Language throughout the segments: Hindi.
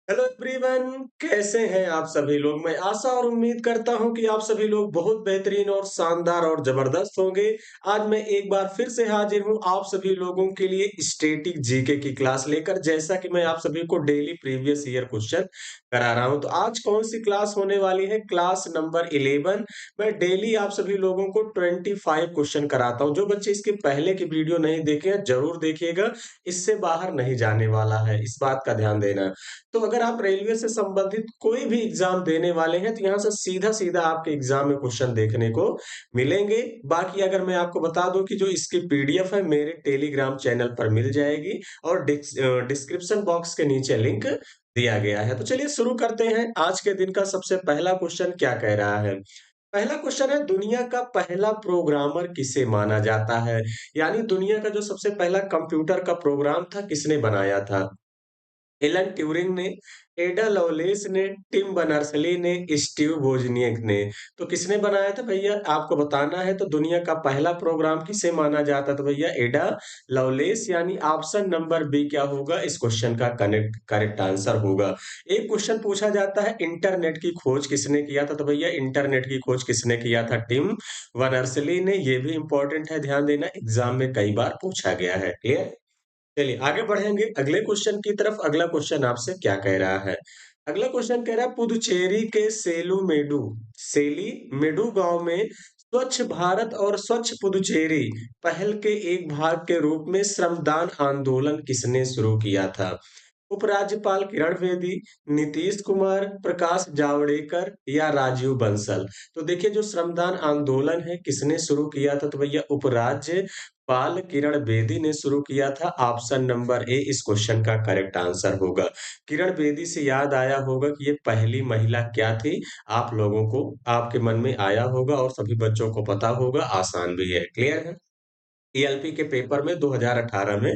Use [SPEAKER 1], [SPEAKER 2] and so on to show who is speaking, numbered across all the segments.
[SPEAKER 1] हेलो एवरीवन, कैसे हैं आप सभी लोग। मैं आशा और उम्मीद करता हूं कि आप सभी लोग बहुत बेहतरीन और शानदार और जबरदस्त होंगे। आज मैं एक बार फिर से हाजिर हूं आप सभी लोगों के लिए स्टैटिक जीके की क्लास लेकर। जैसा कि मैं आप सभी को डेली प्रीवियस ईयर क्वेश्चन करा रहा हूं, तो आज कौन सी क्लास होने वाली है? Class number 11। मैं डेली आप सभी लोगों को 25 क्वेश्चन कराता हूं। जो बच्चे इसके पहले की वीडियो नहीं देखे हैं जरूर देखिएगा, इससे बाहर नहीं जाने वाला है, इस बात का ध्यान देना। तो अगर आप रेलवे से संबंधित कोई भी एग्जाम देने वाले हैं तो यहाँ से सीधा-सीधा आपके एग्जाम में क्वेश्चन देखने को मिलेंगे। बाकी अगर मैं आपको बता दूं कि जो इसकी पीडीएफ है मेरे टेलीग्राम चैनल पर मिल जाएगी और डिस्क्रिप्शन बॉक्स के नीचे लिंक दिया गया है। तो चलिए शुरू करते हैं। आज के दिन का सबसे पहला क्वेश्चन क्या कह रहा है? पहला क्वेश्चन है, दुनिया का पहला प्रोग्रामर किसे माना जाता है? यानी दुनिया का जो सबसे पहला कंप्यूटर का प्रोग्राम था किसने बनाया था? एलन ट्यूरिंग ने, एडा लवलेस ने, टिम बर्नर्स-ली ने, स्टीव वोजनियाक ने। तो किसने बनाया था भैया? आपको बताना है। तो दुनिया का पहला प्रोग्राम किसे माना जाता था भैया? एडा लवलेस, यानी ऑप्शन नंबर बी क्या होगा इस क्वेश्चन का करेक्ट आंसर होगा। एक क्वेश्चन पूछा जाता है, इंटरनेट की खोज किसने किया था? तो भैया इंटरनेट की खोज किसने किया था? टिम बर्नर्स-ली ने। ये भी इंपॉर्टेंट है, ध्यान देना, एग्जाम में कई बार पूछा गया है। क्लियर? चलिए आगे बढ़ेंगे अगले क्वेश्चन की तरफ। अगला क्वेश्चन आपसे क्या कह रहा है? अगला क्वेश्चन कह रहा है, पुदुचेरी के सेली मेडु गांव में स्वच्छ भारत और स्वच्छ पुदुचेरी पहल के एक भाग के रूप में श्रमदान आंदोलन किसने शुरू किया था? उपराज्यपाल किरण बेदी, नीतीश कुमार, प्रकाश जावड़ेकर या राजीव बंसल। तो देखिए, जो श्रमदान आंदोलन है किसने शुरू किया था? तो भैया उपराज्यपाल किरण बेदी ने शुरू किया था। ऑप्शन नंबर ए इस क्वेश्चन का करेक्ट आंसर होगा। किरण बेदी से याद आया होगा कि ये पहली महिला क्या थी? आप लोगों को आपके मन में आया होगा और सभी बच्चों को पता होगा, आसान भी है। क्लियर है? ईएलपी के पेपर में 2018 में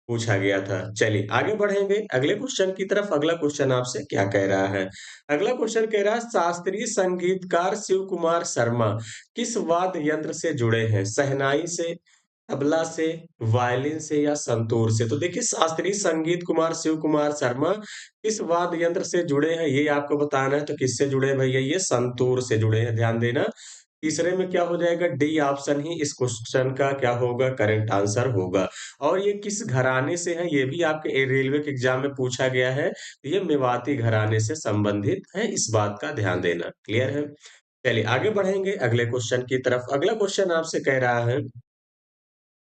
[SPEAKER 1] पूछा गया था। चलिए आगे बढ़ेंगे अगले क्वेश्चन की तरफ। अगला क्वेश्चन आपसे क्या कह रहा है? अगला क्वेश्चन कह रहा है, शास्त्रीय संगीतकार शिव कुमार शर्मा किस वाद्य यंत्र से जुड़े हैं? शहनाई से, तबला से, वायलिन से या संतूर से? तो देखिए, शास्त्रीय संगीत कुमार शिव कुमार शर्मा किस वाद्य यंत्र से जुड़े हैं ये आपको बताना है। तो किससे जुड़े हैं भैया? ये संतूर से जुड़े हैं, ध्यान देना। तीसरे में क्या हो जाएगा? डी ऑप्शन ही इस क्वेश्चन का क्या होगा? करेक्ट आंसर होगा। और ये किस घराने से है ये भी आपके रेलवे के एग्जाम में पूछा गया है। तो ये मेवाती घराने से संबंधित है, इस बात का ध्यान देना। क्लियर है? चलिए आगे बढ़ेंगे अगले क्वेश्चन की तरफ। अगला क्वेश्चन आपसे कह रहा है,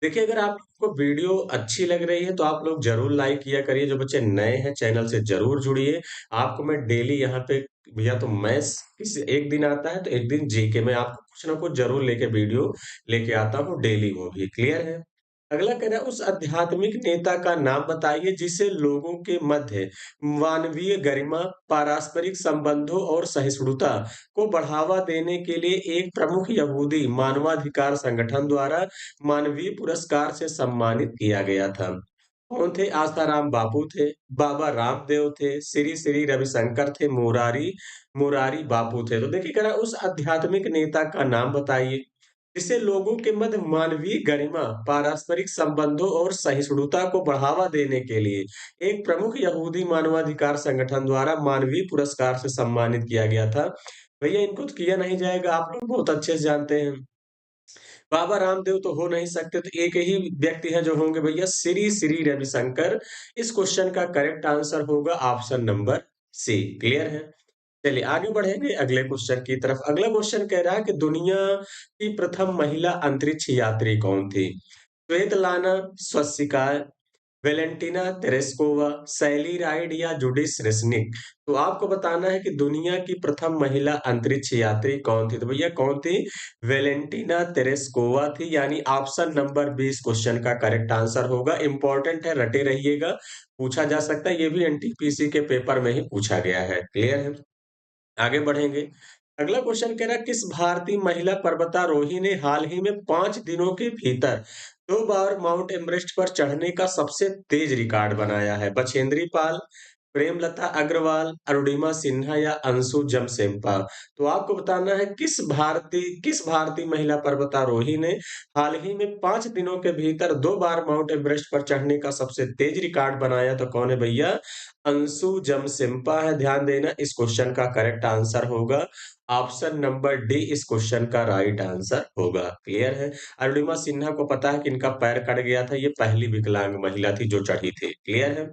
[SPEAKER 1] देखिए, अगर आपको वीडियो अच्छी लग रही है तो आप लोग जरूर लाइक किया करिए। जो बच्चे नए हैं चैनल से जरूर जुड़िए। आपको मैं डेली यहाँ पे, या तो मैथ्स किसी एक दिन आता है तो एक दिन जीके में आपको कुछ ना कुछ जरूर लेके वीडियो लेके आता हूँ, डेली वो भी। क्लियर है? अगला कह रहा है, उस आध्यात्मिक नेता का नाम बताइए जिसे लोगों के मध्य मानवीय गरिमा, पारस्परिक संबंधों और सहिष्णुता को बढ़ावा देने के लिए एक प्रमुख यहूदी मानवाधिकार संगठन द्वारा मानवीय पुरस्कार से सम्मानित किया गया था। कौन थे? आसाराम बापू थे, बाबा रामदेव थे, श्री श्री रविशंकर थे, मुरारी मुरारी बापू थे। तो देखिए, कह रहा है, उस आध्यात्मिक नेता का नाम बताइए जिसे लोगों के मध्य मानवीय गरिमा, पारस्परिक संबंधों और सहिष्णुता को बढ़ावा देने के लिए एक प्रमुख यहूदी मानवाधिकार संगठन द्वारा मानवीय पुरस्कार से सम्मानित किया गया था। भैया इनको तो किया नहीं जाएगा, आप लोग बहुत अच्छे से जानते हैं। बाबा रामदेव तो हो नहीं सकते, तो एक ही व्यक्ति है जो होंगे भैया, श्री श्री रविशंकर। इस क्वेश्चन का करेक्ट आंसर होगा ऑप्शन नंबर सी। क्लियर है? चलिए आगे बढ़ेंगे अगले क्वेश्चन की तरफ। अगला क्वेश्चन कह रहा है कि दुनिया की प्रथम महिला अंतरिक्ष यात्री कौन थी? स्वेतलाना स्वस्तिका, वेलेंटिना तेरेस्कोवा, सैली राइड या जुडिस रेसनिक। तो आपको बताना है कि दुनिया की प्रथम महिला अंतरिक्ष यात्री कौन थी? तो भैया कौन थी? वेलेंटिना तेरेस्कोवा थी, यानी ऑप्शन नंबर बी इस क्वेश्चन का करेक्ट आंसर होगा। इंपॉर्टेंट है, रटे रहिएगा, पूछा जा सकता है। ये भी एनटीपीसी के पेपर में ही पूछा गया है। क्लियर है? आगे बढ़ेंगे। अगला क्वेश्चन कह रहा है, किस भारतीय महिला पर्वतारोही ने हाल ही में 5 दिनों के भीतर 2 बार माउंट एवरेस्ट पर चढ़ने का सबसे तेज रिकॉर्ड बनाया है? बछेंद्री पाल, प्रेमलता अग्रवाल, अरुणिमा सिन्हा या अंशु जमसेंपा। तो आपको बताना है किस भारतीय महिला पर्वतारोही ने हाल ही में 5 दिनों के भीतर 2 बार माउंट एवरेस्ट पर चढ़ने का सबसे तेज रिकॉर्ड बनाया, तो कौन है भैया? अंशु जमसेंपा है। ध्यान देना, इस क्वेश्चन का करेक्ट आंसर होगा ऑप्शन नंबर डी, इस क्वेश्चन का राइट आंसर होगा। क्लियर है? अरुणिमा सिन्हा को पता है कि इनका पैर कट गया था, ये पहली विकलांग महिला थी जो चढ़ी थी। क्लियर है?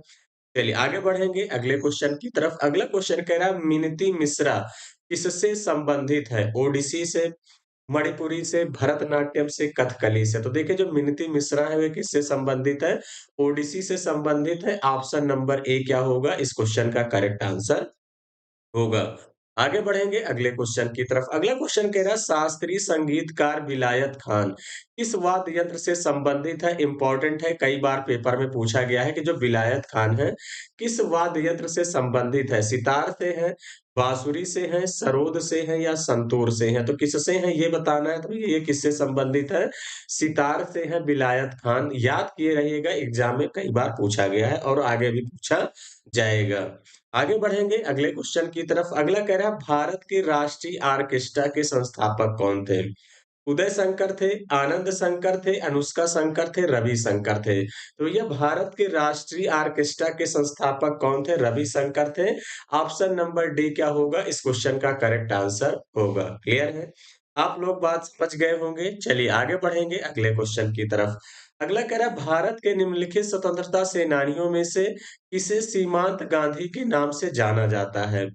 [SPEAKER 1] चलिए आगे बढ़ेंगे अगले क्वेश्चन की तरफ। अगला क्वेश्चन कह रहा है मिनती मिश्रा किससे संबंधित है? ओडिसी से, मणिपुरी से, भरतनाट्यम से, कथकली से। तो देखिए जो मिनती मिश्रा है वे किससे संबंधित है? ओडिसी से संबंधित है। ऑप्शन नंबर ए क्या होगा इस क्वेश्चन का करेक्ट आंसर होगा। आगे बढ़ेंगे अगले क्वेश्चन की तरफ। अगला क्वेश्चन कह रहा है शास्त्रीय संगीतकार विलायत खान किस वाद्य यंत्र से संबंधित है? इंपॉर्टेंट है, कई बार पेपर में पूछा गया है कि जो विलायत खान है किस वाद्य यंत्र से संबंधित है? सितार से है, बांसुरी से है, सरोद से है या संतूर से है? तो किससे है ये बताना है। तो ये किससे संबंधित है? सितार से है विलायत खान। याद किए रहिएगा, एग्जाम में कई बार पूछा गया है और आगे भी पूछा जाएगा। आगे बढ़ेंगे अगले क्वेश्चन की तरफ। अगला कह रहा है भारत के राष्ट्रीय ऑर्केस्ट्रा के संस्थापक कौन थे? उदय शंकर थे, आनंद शंकर थे, अनुष्का शंकर थे, रवि शंकर थे। तो ये भारत के राष्ट्रीय ऑर्केस्ट्रा के संस्थापक कौन थे? रवि शंकर थे। ऑप्शन नंबर डी क्या होगा इस क्वेश्चन का करेक्ट आंसर होगा। क्लियर है? आप लोग बात समझ गए होंगे। चलिए आगे बढ़ेंगे अगले क्वेश्चन की तरफ। अगला कह रहा है भारत के निम्नलिखित स्वतंत्रता सेनानियों में से किसे सीमांत गांधी के नाम से जाना जाता है?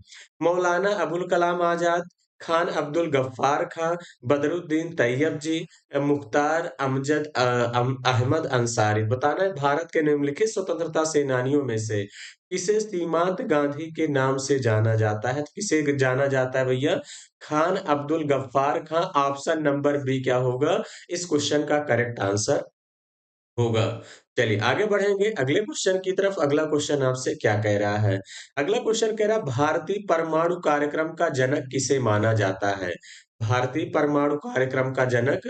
[SPEAKER 1] मौलाना अबुल कलाम आजाद, खान अब्दुल गफ्फार खां, बदरुद्दीन तैयब जी, मुख्तार अहमद अंसारी। बताना है भारत के निम्नलिखित स्वतंत्रता सेनानियों में से किसे सीमांत गांधी के नाम से जाना जाता है? तो किसे जाना जाता है भैया? खान अब्दुल गफ्फार खां। ऑप्शन नंबर बी क्या होगा इस क्वेश्चन का करेक्ट आंसर होगा। चलिए आगे बढ़ेंगे अगले क्वेश्चन की तरफ। अगला क्वेश्चन आपसे क्या कह रहा है? अगला क्वेश्चन कह रहा है भारतीय परमाणु कार्यक्रम का जनक किसे माना जाता है? भारतीय परमाणु कार्यक्रम का जनक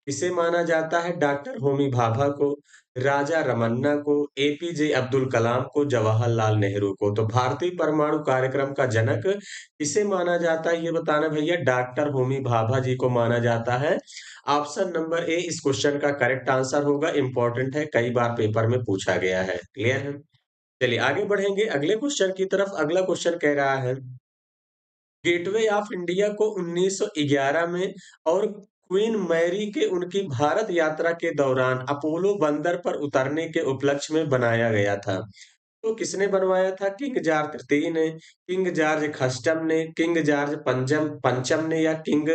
[SPEAKER 1] किसे माना जाता है? डॉक्टर होमी भाभा को, राजा रमन्ना को, एपीजे अब्दुल कलाम को, जवाहरलाल नेहरू को। तो भारतीय परमाणु कार्यक्रम का जनक किसे माना जाता है ये बताना भैया। डॉक्टर होमी भाभा जी को माना जाता है। ऑप्शन नंबर ए इस क्वेश्चन का करेक्ट आंसर होगा। इंपॉर्टेंट है, कई बार पेपर में पूछा गया है। क्लियर है? चलिए आगे बढ़ेंगे अगले क्वेश्चन की तरफ। अगला क्वेश्चन कह रहा है गेटवे ऑफ इंडिया को 1911 में और क्वीन मैरी के उनकी भारत यात्रा के दौरान अपोलो बंदर पर उतरने के उपलक्ष्य में बनाया गया था। तो किसने बनवाया था? किंग जॉर्ज तृतीय ने, किंग जॉर्ज खस्टम ने, किंग जॉर्ज पंचम पंचम ने या किंग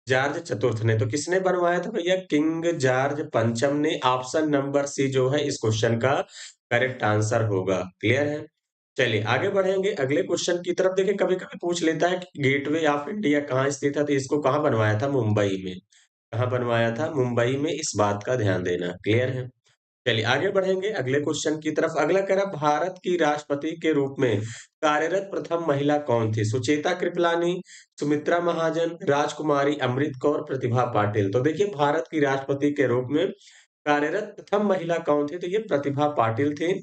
[SPEAKER 1] जॉर्ज चतुर्थ ने। तो किसने बनवाया था भैया? किंग जॉर्ज पंचम ने। ऑप्शन नंबर सी जो है इस क्वेश्चन का करेक्ट आंसर होगा। क्लियर है? चलिए आगे बढ़ेंगे अगले क्वेश्चन की तरफ। देखिए कभी कभी पूछ लेता है कि गेटवे ऑफ इंडिया कहाँ स्थित है, तो इसको कहाँ बनवाया था? मुंबई में। कहाँ बनवाया था? मुंबई में। इस बात का ध्यान देना। क्लियर है? चलिए आगे बढ़ेंगे अगले क्वेश्चन की तरफ। अगला कह रहा भारत की राष्ट्रपति के रूप में कार्यरत प्रथम महिला कौन थी? सुचेता कृपलानी, सुमित्रा महाजन, राजकुमारी अमृत कौर, प्रतिभा पाटिल। तो देखिए भारत की राष्ट्रपति के रूप में कार्यरत प्रथम महिला कौन थी? तो ये प्रतिभा पाटिल थी।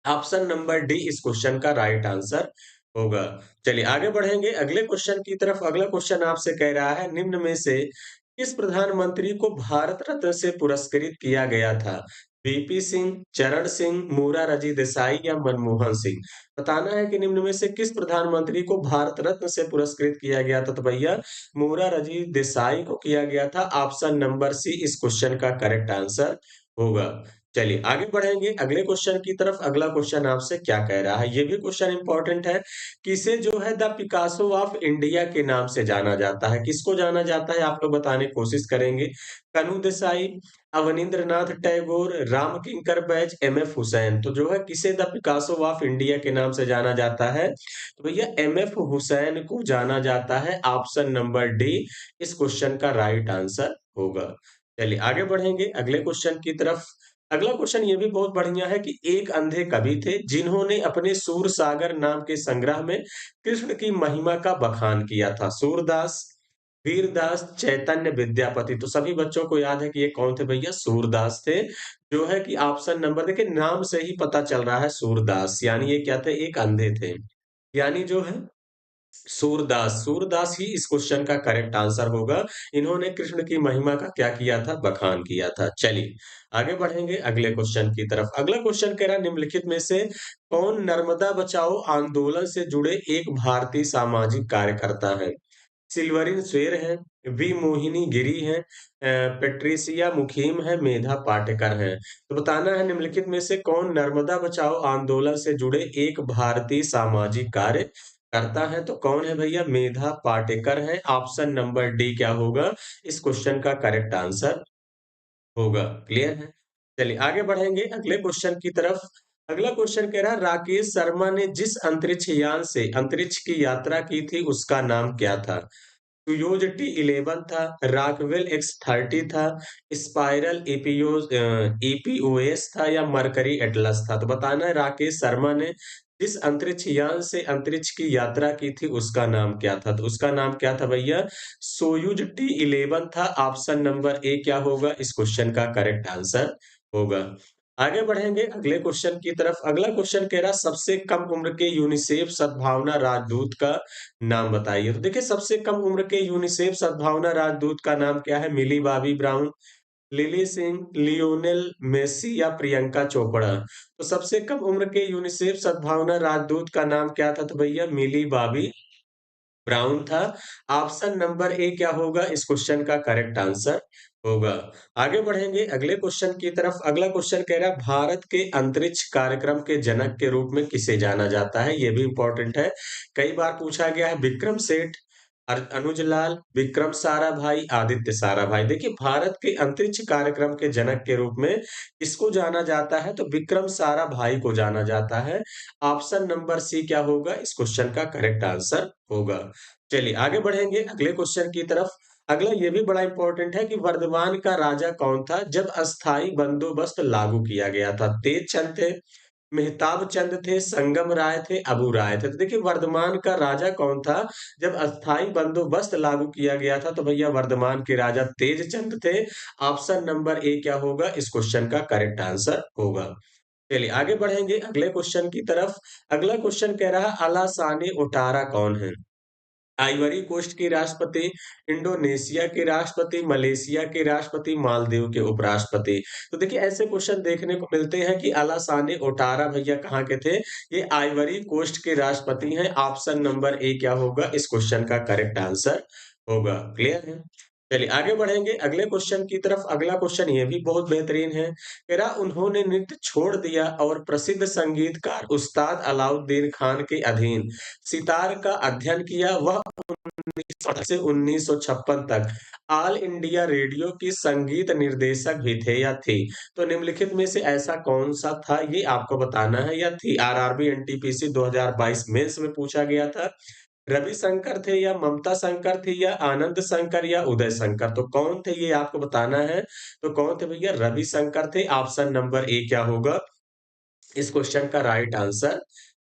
[SPEAKER 1] ऑप्शन नंबर डी इस क्वेश्चन का राइट आंसर होगा। चलिए आगे बढ़ेंगे अगले क्वेश्चन की तरफ। अगला क्वेश्चन आपसे कह रहा है निम्न में से किस प्रधानमंत्री को भारत रत्न से पुरस्कृत किया गया था? वीपी सिंह, चरण सिंह, मोरारजी देसाई या मनमोहन सिंह। बताना है कि निम्न में से किस प्रधानमंत्री को भारत रत्न से पुरस्कृत किया गया था। तो भैया मोरारजी देसाई को किया गया था। ऑप्शन नंबर सी इस क्वेश्चन का करेक्ट आंसर होगा। चलिए आगे बढ़ेंगे अगले क्वेश्चन की तरफ। अगला क्वेश्चन आपसे क्या कह रहा है? ये भी क्वेश्चन इंपॉर्टेंट है। किसे जो है द पिकासो ऑफ इंडिया के नाम से जाना जाता है? किसको जाना जाता है आप लोग बताने की कोशिश करेंगे। कनु देसाई, अवनींद्रनाथ टैगोर, राम किंकर बैज, एमएफ हुसैन। तो जो है किसे द पिकासो ऑफ इंडिया के नाम से जाना जाता है? तो भैया एमएफ हुसैन को जाना जाता है। ऑप्शन नंबर डी इस क्वेश्चन का राइट आंसर होगा। चलिए आगे बढ़ेंगे अगले क्वेश्चन की तरफ। अगला क्वेश्चन ये भी बहुत बढ़िया है कि एक अंधे कवि थे जिन्होंने अपने सूरसागर नाम के संग्रह में कृष्ण की महिमा का बखान किया था। सूरदास, वीरदास चैतन्य विद्यापति। तो सभी बच्चों को याद है कि ये कौन थे भैया? सूरदास थे। जो है कि ऑप्शन नंबर देखिए, नाम से ही पता चल रहा है सूरदास, यानी ये क्या थे? एक अंधे थे। यानी जो है सूरदास, सूरदास ही इस क्वेश्चन का करेक्ट आंसर होगा। इन्होंने कृष्ण की महिमा का क्या किया था? बखान किया था। चलिए आगे बढ़ेंगे अगले क्वेश्चन की तरफ। अगला क्वेश्चन कह रहा है, निम्नलिखित में से कौन नर्मदा बचाओ आंदोलन से जुड़े एक भारतीय सामाजिक कार्यकर्ता है? सिल्वरिन स्वेर है, वी मोहिनी गिरी है, पेट्रिसिया मुखीम है, मेधा पाटेकर है। तो बताना है निम्नलिखित में से कौन नर्मदा बचाओ आंदोलन से जुड़े एक भारतीय सामाजिक कार्य करता है? तो कौन है भैया? मेधा पाटेकर है। ऑप्शन नंबर डी क्या होगा इस क्वेश्चन का करेक्ट आंसर होगा। क्लियर है? चलिए आगे बढ़ेंगे अगले क्वेश्चन की तरफ। अगला क्वेश्चन कह रहा है, राकेश शर्मा ने जिस अंतरिक्ष यान से अंतरिक्ष की यात्रा की थी उसका नाम क्या था? सुयोज T11 था, रॉकवेल X30 था, स्पाइरल EPOS था या मरकरी एटलस था? तो बताना है राकेश शर्मा ने जिस अंतरिक्ष यान से अंतरिक्ष की यात्रा की थी उसका नाम क्या था? तो उसका नाम क्या था भैया? सोयूज T11 था। ऑप्शन नंबर ए क्या होगा इस क्वेश्चन का करेक्ट आंसर होगा। आगे बढ़ेंगे अगले क्वेश्चन की तरफ। अगला क्वेश्चन कह रहा सबसे कम उम्र के यूनिसेफ सद्भावना राजदूत का नाम बताइए। तो देखिए सबसे कम उम्र के यूनिसेफ सद्भावना राजदूत का नाम क्या है? Millie Bobby Brown, Lilly Singh, Lionel Messi या प्रियंका चोपड़ा? तो सबसे कम उम्र के यूनिसेफ सद्भावना राजदूत का नाम क्या था? तो भैया मिली बॉबी ब्राउन था। ऑप्शन नंबर ए क्या होगा इस क्वेश्चन का करेक्ट आंसर होगा। आगे बढ़ेंगे अगले क्वेश्चन की तरफ। अगला क्वेश्चन कह रहा है, भारत के अंतरिक्ष कार्यक्रम के जनक के रूप में किसे जाना जाता है? ये भी इंपॉर्टेंट है, कई बार पूछा गया है। विक्रम सेठ, अनुज लाल, विक्रम साराभाई, आदित्य साराभाई। देखिए भारत के अंतरिक्ष कार्यक्रम के जनक के रूप में किसको जाना जाता है? तो विक्रम साराभाई को जाना जाता है। ऑप्शन नंबर सी क्या होगा इस क्वेश्चन का करेक्ट आंसर होगा। चलिए आगे बढ़ेंगे अगले क्वेश्चन की तरफ। अगला ये भी बड़ा इंपॉर्टेंट है कि वर्धमान का राजा कौन था जब अस्थाई बंदोबस्त लागू किया गया था? तेज चंद थे, मेहताब चंद थे, संगम राय थे, अबू राय थे? तो देखिए वर्धमान का राजा कौन था जब अस्थाई बंदोबस्त लागू किया गया था? तो भैया वर्धमान के राजा तेज चंद थे। ऑप्शन नंबर ए क्या होगा इस क्वेश्चन का करेक्ट आंसर होगा। चलिए आगे बढ़ेंगे अगले क्वेश्चन की तरफ। अगला क्वेश्चन कह रहा है, अलासाने ओटारा कौन है? आइवरी कोस्ट के राष्ट्रपति, इंडोनेशिया के राष्ट्रपति, मलेशिया के राष्ट्रपति, मालदीव के उपराष्ट्रपति? तो देखिए ऐसे क्वेश्चन देखने को मिलते हैं कि अलासाने ओटारा भैया कहाँ के थे? ये आइवरी कोस्ट के राष्ट्रपति हैं। ऑप्शन नंबर ए क्या होगा इस क्वेश्चन का करेक्ट आंसर होगा। क्लियर है? चलिए आगे बढ़ेंगे अगले क्वेश्चन की तरफ। अगला क्वेश्चन ये भी बहुत बेहतरीन है, कह रहा उन्होंने नृत्य छोड़ दिया और प्रसिद्ध संगीतकार उस्ताद अलाउद्दीन खान के अधीन सितार का अध्ययन किया। वह 1960 से 1956 तक ऑल इंडिया रेडियो की संगीत निर्देशक भी थे या थी? तो निम्नलिखित में से ऐसा कौन सा था ये आपको बताना है या थी? आरआरबी एनटीपीसी 2022 मेंस में पूछा गया था। रवि शंकर थे या ममता शंकर थी या आनंद शंकर या उदय शंकर? तो कौन थे ये आपको बताना है। तो कौन थे भैया? रवि शंकर थे। ऑप्शन नंबर ए क्या होगा इस क्वेश्चन का राइट आंसर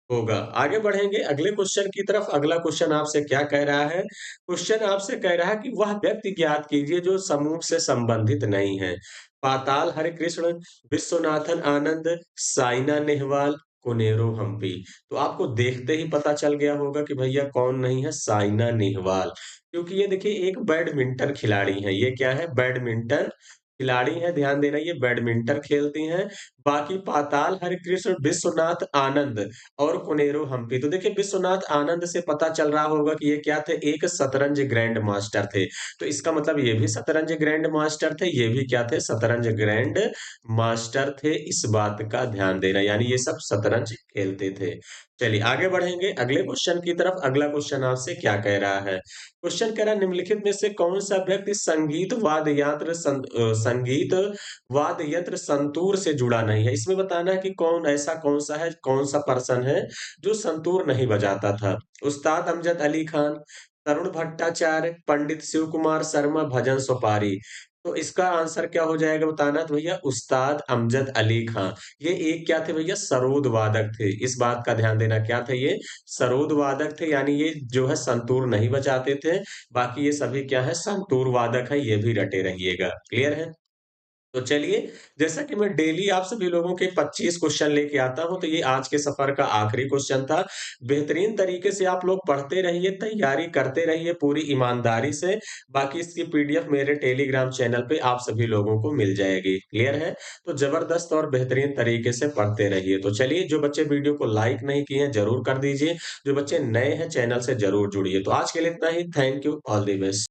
[SPEAKER 1] होगा। आगे बढ़ेंगे अगले क्वेश्चन की तरफ। अगला क्वेश्चन आपसे क्या कह रहा है? क्वेश्चन आपसे कह रहा है कि वह व्यक्ति ज्ञात कीजिए जो समूह से संबंधित नहीं है। पाताल हरिकृष्ण, विश्वनाथन आनंद, साइना नेहवाल, कोनेरो हम्पी? तो आपको देखते ही पता चल गया होगा कि भैया कौन नहीं है? साइना नेहवाल। क्योंकि ये देखिए एक बैडमिंटन खिलाड़ी है। ये क्या है? बैडमिंटन खिलाड़ी है। ध्यान देना ये बैडमिंटन खेलती हैं। बाकी पाताल हरिकृष्ण, विश्वनाथ आनंद और कोनेरो हम्पी। तो देखिए विश्वनाथ आनंद से पता चल रहा होगा कि ये क्या थे? एक शतरंज ग्रैंड मास्टर थे। तो इसका मतलब ये भी शतरंज ग्रैंड मास्टर थे, ये भी क्या थे? शतरंज ग्रैंड मास्टर थे। इस बात का ध्यान देना, यानी ये सब शतरंज खेलते थे। चलिए आगे बढ़ेंगे अगले क्वेश्चन की तरफ। अगला क्वेश्चन आपसे क्या कह रहा है? क्वेश्चन कह रहा है, निम्नलिखित में से कौन सा व्यक्ति संगीत वाद्य यंत्र संतूर से जुड़ा नहीं है? इसमें बताना है कि कौन ऐसा कौन सा है, कौन सा पर्सन है जो संतूर नहीं बजाता था? उस्ताद अमजद अली खान, तरुण भट्टाचार्य, पंडित शिव कुमार शर्मा, भजन सुपारी? तो इसका आंसर क्या हो जाएगा बताना? तो भैया उस्ताद अमजद अली खां। ये एक क्या थे भैया? सरोद वादक थे। इस बात का ध्यान देना, क्या थे ये? सरोद वादक थे, यानी ये जो है संतूर नहीं बजाते थे। बाकी ये सभी क्या है? संतूर वादक है, ये भी रटे रहिएगा। क्लियर है? तो चलिए, जैसा कि मैं डेली आप सभी लोगों के 25 क्वेश्चन लेके आता हूं, तो ये आज के सफर का आखिरी क्वेश्चन था। बेहतरीन तरीके से आप लोग पढ़ते रहिए, तैयारी करते रहिए पूरी ईमानदारी से। बाकी इसकी पीडीएफ मेरे टेलीग्राम चैनल पे आप सभी लोगों को मिल जाएगी। क्लियर है? तो जबरदस्त और बेहतरीन तरीके से पढ़ते रहिए। तो चलिए, जो बच्चे वीडियो को लाइक नहीं किए हैं जरूर कर दीजिए। जो बच्चे नए हैं चैनल से जरूर जुड़िए। तो आज के लिए इतना ही। Thank you. All the best.